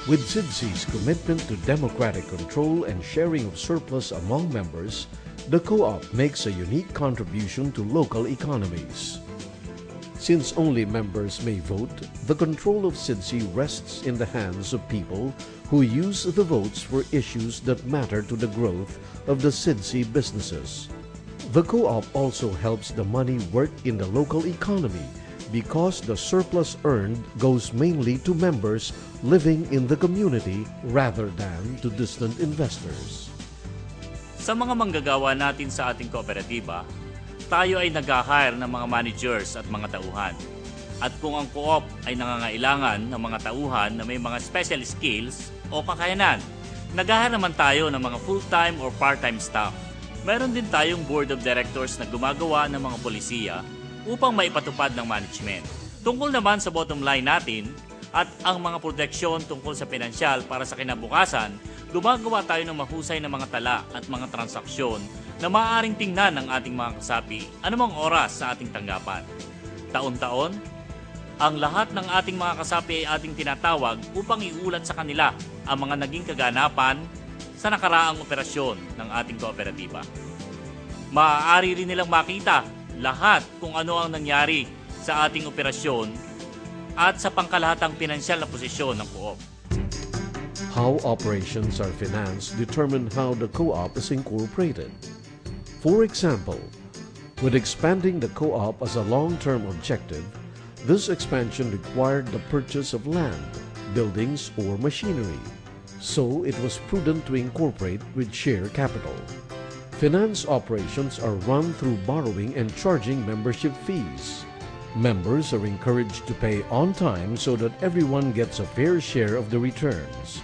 With SIDSI's commitment to democratic control and sharing of surplus among members, the co-op makes a unique contribution to local economies. Since only members may vote, the control of SIDSI rests in the hands of people who use the votes for issues that matter to the growth of the SIDSI businesses. The co-op also helps the money work in the local economy because the surplus earned goes mainly to members living in the community rather than to distant investors. Sa mga manggagawa natin sa ating kooperatiba, tayo ay nag-hire ng mga managers at mga tauhan. At kung ang co-op ay nangangailangan ng mga tauhan na may mga special skills o kakayanan, nag-hire naman tayo ng mga full-time or part-time staff. Meron din tayong board of directors na gumagawa ng mga polisiya upang maipatupad ng management. Tungkol naman sa bottom line natin at ang mga proteksyon tungkol sa pinansyal para sa kinabukasan, gumagawa tayo ng mahusay na mga tala at mga transaksyon na maaaring tingnan ng ating mga kasapi anumang oras sa ating tanggapan. Taon-taon, ang lahat ng ating mga kasapi ay ating tinatawag upang iulat sa kanila ang mga naging kaganapan sa nakaraang operasyon ng ating kooperatiba. Maaari rin nilang makita lahat kung ano ang nangyari sa ating operasyon at sa pangkalahatang pinansyal na posisyon ng co-op. How operations are financed determine how the co-op is incorporated. For example, with expanding the co-op as a long-term objective, this expansion required the purchase of land, buildings, or machinery. So it was prudent to incorporate with share capital. Finance operations are run through borrowing and charging membership fees. Members are encouraged to pay on time so that everyone gets a fair share of the returns.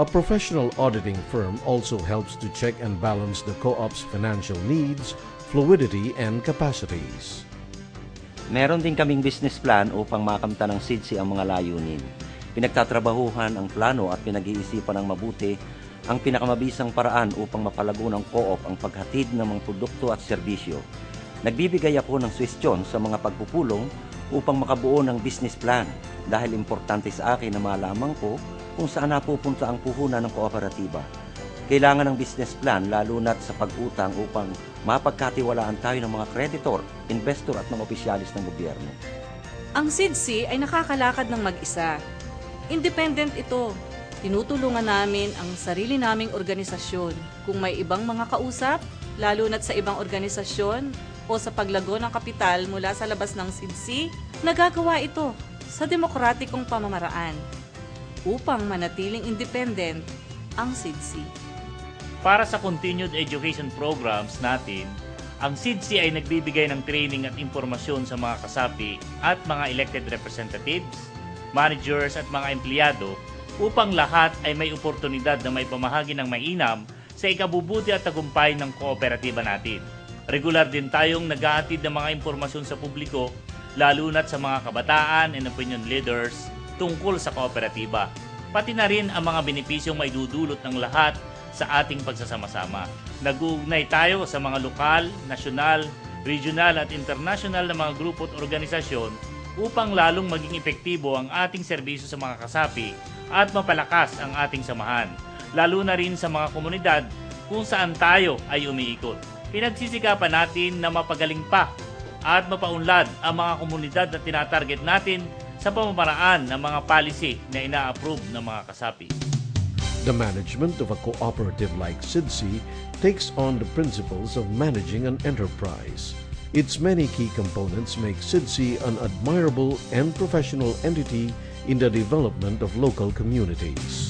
A professional auditing firm also helps to check and balance the co-op's financial needs, fluidity, and capacities. Meron din kaming business plan upang makamtan ng SIDSI ang mga layunin. Pinagtatrabahuhan ang plano at pinag-iisipan ng mabuti ang pinakamabisang paraan upang mapalago ng co-op ang paghatid ng mga produkto at serbisyo. Nagbibigay ako ng suwestyon sa mga pagpupulong upang makabuo ng business plan dahil importante sa akin na malaman ko kung saan napupunta ang puhunan ng kooperatiba. Kailangan ng business plan lalo na't sa pag-utang upang mapagkatiwalaan tayo ng mga kreditor, investor at mga opisyalis ng gobyerno. Ang SIDSI ay nakakalakad ng mag-isa. Independent ito. Tinutulungan namin ang sarili naming organisasyon. Kung may ibang mga kausap, lalo na't sa ibang organisasyon o sa paglago ng kapital mula sa labas ng SIDSI, nagagawa ito sa demokratikong pamamaraan upang manatiling independent ang SIDSI. Para sa continued education programs natin, ang SIDSI ay nagbibigay ng training at impormasyon sa mga kasapi at mga elected representatives, managers at mga empleyado upang lahat ay may oportunidad na may pamahagi ng mainam sa ikabubuti at tagumpay ng kooperatiba natin. Regular din tayong nag-ahatid ng mga impormasyon sa publiko, lalo na't sa mga kabataan and opinion leaders tungkol sa kooperatiba. Pati na rin ang mga benepisyong maidudulot ng lahat sa ating pagsasama-sama. Nag-uugnay tayo sa mga lokal, nasyonal, regional at international na mga grupo at organisasyon upang lalong maging epektibo ang ating serbisyo sa mga kasapi at mapalakas ang ating samahan, lalo na rin sa mga komunidad kung saan tayo ay umiikot. Pinagsisikapan natin na mapagaling pa at mapaunlad ang mga komunidad na tinatarget natin sa pamamaraan ng mga policy na ina-approve ng mga kasapi. The management of a cooperative like SIDSI takes on the principles of managing an enterprise. Its many key components make SIDSI an admirable and professional entity in the development of local communities.